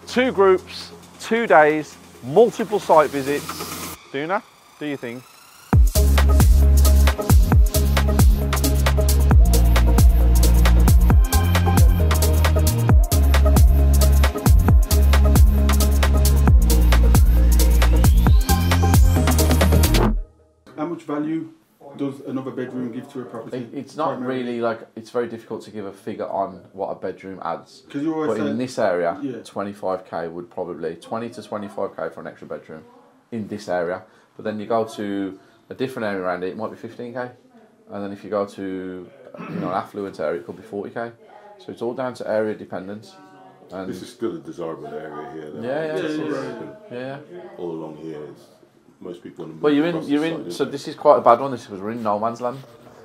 2 groups, 2 days, multiple site visits. Duna, do you think? How much value does another bedroom give to a property? It's not really like, it's very difficult to give a figure on what a bedroom adds. Because you always But say, in this area, yeah. 25k would probably, 20 to 25k for an extra bedroom in this area. But then you go to a different area around it, it might be 15k. And then if you go to an affluent area, it could be 40k. So it's all down to area dependence. And this is still a desirable area here. Yeah. All along here, most people want to move. But you're in. So this is quite a bad one. This is we're in no man's land.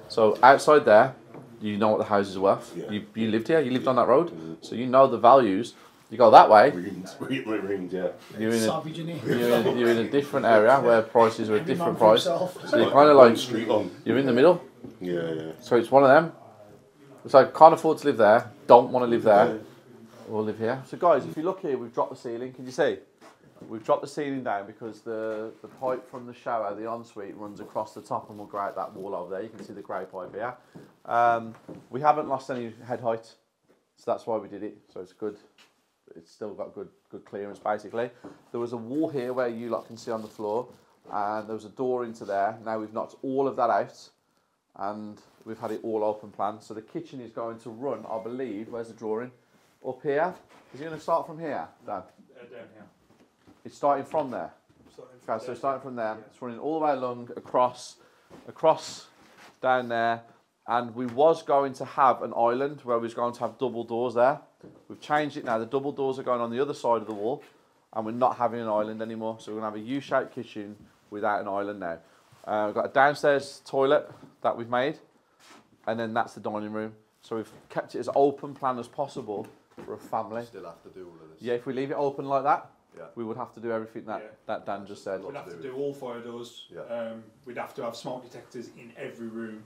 So outside there, you know what the house is worth. Yeah. You lived here. You lived on that road, so you know the values. You go that way. Rings, yeah. You're in a different area where prices are a different price. So you're kind of like street on. You're in the middle. Yeah. So it's one of them. So can't afford to live there. Don't want to live there. Or live here. So guys, if you look here, we've dropped the ceiling. Can you see? We've dropped the ceiling down because the pipe from the shower, the ensuite, runs across the top and we'll grate that wall over there. You can see the grey pipe here. We haven't lost any head height, so that's why we did it. So it's good. It's still got good clearance basically. There was a wall here where you lot can see on the floor, and there was a door into there. Now we've knocked all of that out, and we've had it all open plan. So the kitchen is going to run, I believe. Where's the drawing? Up here. Is it going to start from here, Dan? Down here. It's starting from there. Okay, so starting from there, it's running all the way along, across, down there, and we was going to have an island where we was going to have double doors there. We've changed it now. The double doors are going on the other side of the wall, and we're not having an island anymore. So we're going to have a U-shaped kitchen without an island now. We've got a downstairs toilet that we've made, and then that's the dining room. So we've kept it as open plan as possible for a family. Still have to do all of this. Yeah, if we leave it open like that, yeah, we would have to do everything that Dan just said. We'd have to do all fire doors. Yeah. We'd have to have smoke detectors in every room.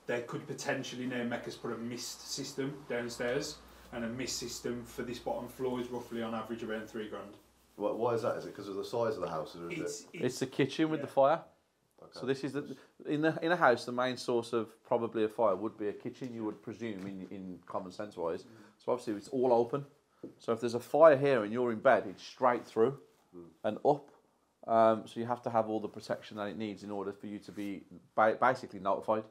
They could potentially now make us put a mist system downstairs, and a mist system for this bottom floor is roughly on average around £3 grand. Why is that? Is it because of the size of the house, or is it? It's the kitchen with the fire. Okay. So this is in a house, the main source of probably a fire would be a kitchen. You would presume in common sense wise. So obviously it's all open. So if there's a fire here and you're in bed, it's straight through and up. So you have to have all the protection that it needs in order for you to be basically notified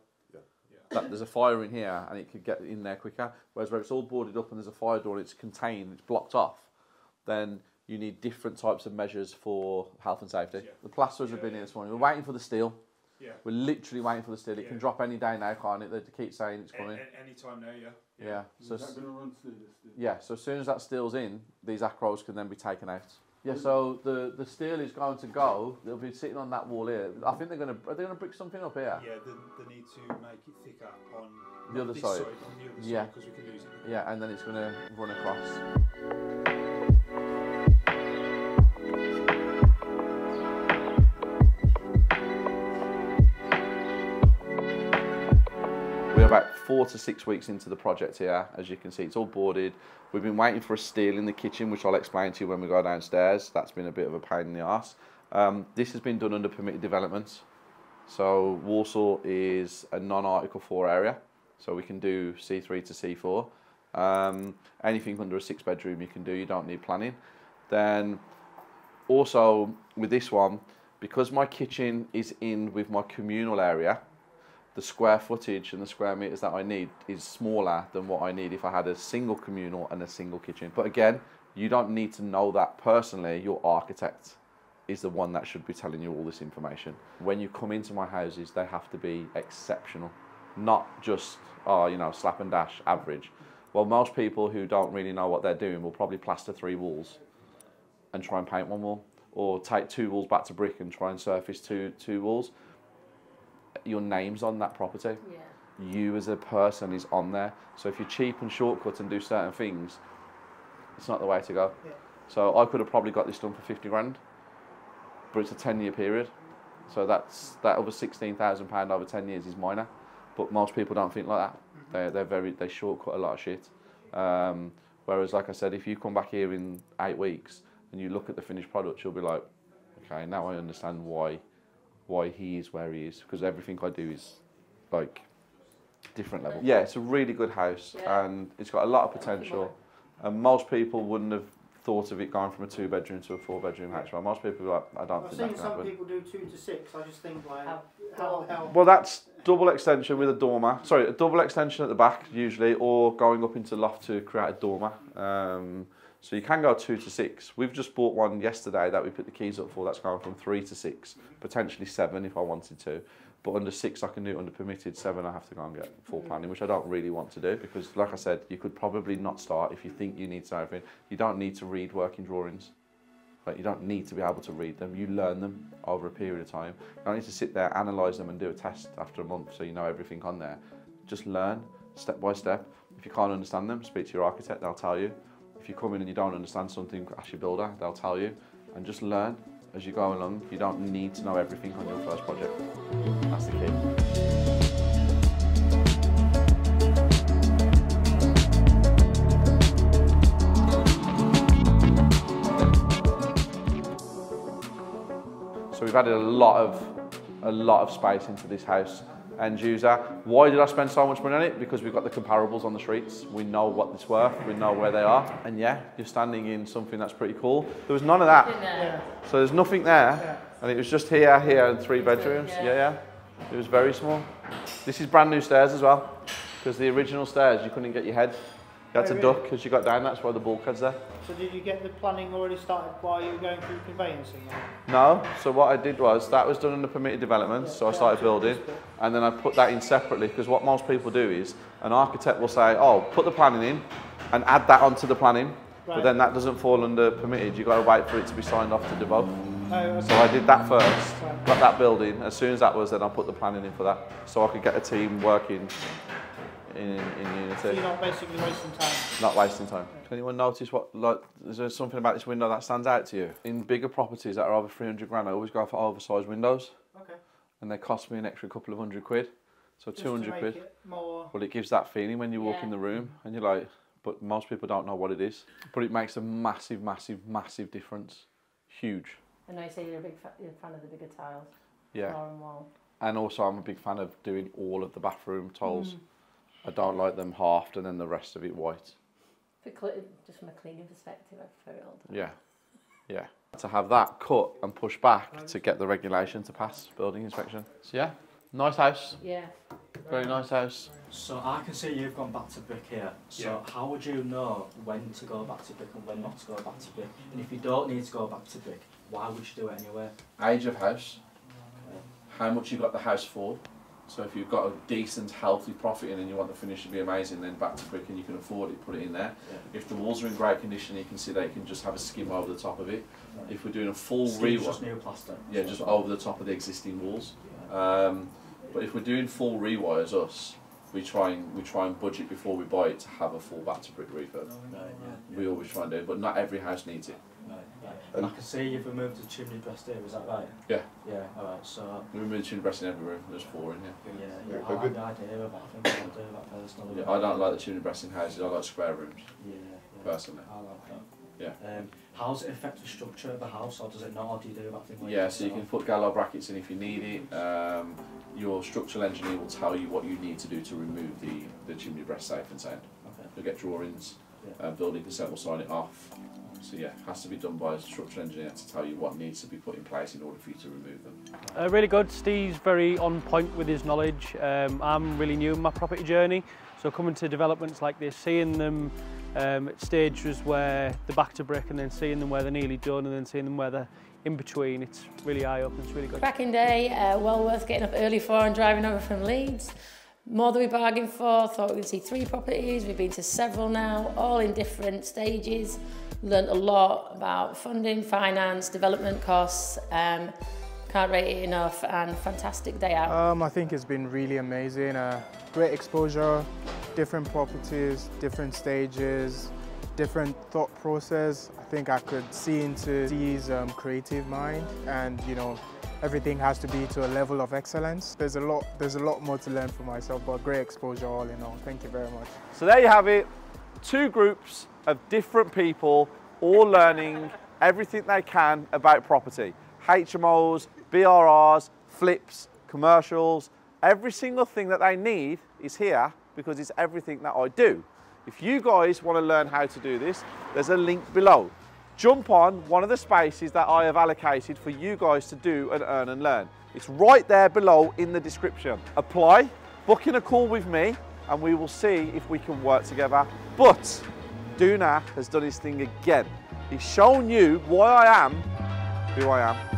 that there's a fire in here and it could get in there quicker. Whereas where it's all boarded up and there's a fire door and it's contained, it's blocked off, then you need different types of measures for health and safety. Yeah. The plasterers have been here this morning. We're waiting for the steel. Yeah. We're literally waiting for the steel. It can drop any day now, can't it? They keep saying it's coming. Any time now, Yeah. So, is that going to run through this? yeah, so as soon as that steel's in, these acros can then be taken out. Yeah, so the steel is going to go. They'll be sitting on that wall here. I think are they going to brick something up here? Yeah, they need to make it thicker on the other side. On the other side, because we could lose it. Yeah, and then it's going to run across. We're about 4 to 6 weeks into the project here. As you can see, it's all boarded. We've been waiting for a steel in the kitchen, which I'll explain to you when we go downstairs. That's been a bit of a pain in the arse. This has been done under permitted developments. So Warsaw is a non-Article 4 area, so we can do C3 to C4. Anything under a 6-bedroom you can do, you don't need planning. Then also with this one, because my kitchen is in with my communal area, the square footage and the square meters that I need is smaller than what I need if I had a single communal and a single kitchen. But again, you don't need to know that personally. Your architect is the one that should be telling you all this information. When you come into my houses, they have to be exceptional, not just, slap and dash, average. Well, most people who don't really know what they're doing will probably plaster 3 walls and try and paint 1 wall, or take 2 walls back to brick and try and surface two walls. Your name's on that property. Yeah. You as a person is on there. So if you're cheap and shortcut and do certain things, it's not the way to go. Yeah. So I could have probably got this done for 50 grand, but it's a 10-year period. So that over £16,000 over 10 years is minor. But most people don't think like that. They shortcut a lot of shit. Whereas, like I said, if you come back here in 8 weeks and you look at the finished product, you'll be like, okay, now I understand why he is where he is, because everything I do is like different level. Yeah, it's a really good house, and it's got a lot of potential. And most people wouldn't have thought of it going from a 2-bedroom to a 4-bedroom house. Well, most people are like, I don't think that can happen. I've seen some people do 2 to 6. I just think like, how Well, that's double extension with a dormer. Sorry, a double extension at the back usually, or going up into loft to create a dormer. So you can go 2 to 6. We've just bought one yesterday that we put the keys up for. That's going from 3 to 6, potentially 7 if I wanted to. But under 6 I can do it under permitted. 7 I have to go and get full planning, which I don't really want to do, because like I said, you could probably not start if you think you need to know everything. You don't need to read working drawings. Like, you don't need to be able to read them. You learn them over a period of time. You don't need to sit there, analyse them and do a test after a month so you know everything on there. Just learn step by step. If you can't understand them, speak to your architect, they'll tell you. If you come in and you don't understand something, ask your builder, they'll tell you. And just learn as you go along. You don't need to know everything on your first project. That's the key. So we've added a lot of space into this house. End user. Why did I spend so much money on it? Because we've got the comparables on the streets. We know what it's worth. We know where they are. And yeah, you're standing in something that's pretty cool. There was none of that. So there's nothing there. And it was just here, here, and 3 bedrooms. Yeah. It was very small. This is brand new stairs as well. Because the original stairs, you couldn't get your head. You had to duck as you got down. That's why the bulkhead's there. So did you get the planning already started while you were going through conveyancing? No, so what I did was, that was done under permitted development, so I started building, and then I put that in separately, because what most people do is, an architect will say, oh, put the planning in, and add that onto the planning, but then that doesn't fall under permitted, you've got to wait for it to be signed off to do both. So I did that first, got that building, as soon as that was, then I put the planning in for that, so I could get a team working in unity. So you're not basically wasting time? Not wasting time. Can anyone notice is there something about this window that stands out to you? In bigger properties that are over 300 grand, I always go for oversized windows. Okay. And they cost me an extra couple of £100. So just 200 quid. Well, it gives that feeling when you walk in the room and you're like, but most people don't know what it is. But it makes a massive, massive, massive difference. Huge. I know you say you're a fan of the bigger tiles. Yeah. Floor and wall. And also I'm a big fan of doing all of the bathroom tiles. I don't like them halved and then the rest of it white. Just from a cleaning perspective, I prefer it all the time. Yeah. To have that cut and push back to get the regulation to pass building inspection. So yeah, nice house. Yeah. Very nice house. So I can see you've gone back to brick here. So how would you know when to go back to brick and when not to go back to brick? And if you don't need to go back to brick, why would you do it anyway? Age of house. How much you got the house for. So if you've got a decent, healthy profit in and you want the finish to be amazing, then back to brick and you can afford it, put it in there. Yeah. If the walls are in great condition, you can see that you can just have a skim over the top of it. Right. If we're doing a full rewire, just new plaster. Yeah, just over the top of the existing walls. Yeah. But if we're doing full rewires, we try and budget before we buy it to have a full back to brick refurb. Right, yeah. We always try and do it, but not every house needs it. And I can see you've removed the chimney breast here, is that right? Yeah. Yeah, alright, so... We removed the chimney breast in every room, there's 4 in here. Yeah, I like the idea of it, I think I'll do that personally. Yeah, I don't like the chimney breast in houses, I like square rooms. Yeah. Personally. I like that. Yeah. How does it affect the structure of the house, or does it not, or do you do that thing where yeah, so you can put gallo brackets in if you need it. Your structural engineer will tell you what you need to do to remove the chimney breast safe and sound. Okay. You'll get drawings, building consent will sign it off. So yeah, it has to be done by a structural engineer to tell you what needs to be put in place in order for you to remove them. Really good. Steve's very on point with his knowledge. I'm really new in my property journey, so coming to developments like this, seeing them at stages where they're back to brick and then seeing them where they're nearly done and then seeing them where they're in between, it's really eye-opening, it's really good. Cracking day, well worth getting up early for and driving over from Leeds. More than we bargained for, thought we would see 3 properties, we've been to several now, all in different stages. Learned a lot about funding, finance, development costs. Can't rate it enough, and fantastic day out. I think it's been really amazing. Great exposure, different properties, different stages, different thought process. I think I could see into Steve's creative mind, and everything has to be to a level of excellence. There's a lot more to learn for myself, but great exposure all in all. Thank you very much. So there you have it. 2 groups, of different people all learning everything they can about property. HMOs, BRRs, flips, commercials, every single thing that they need is here because it's everything that I do. If you guys want to learn how to do this, there's a link below. Jump on one of the spaces that I have allocated for you guys to do and earn and learn. It's right there below in the description. Apply, book in a call with me, and we will see if we can work together. But Duna has done his thing again. He's shown you why I am who I am.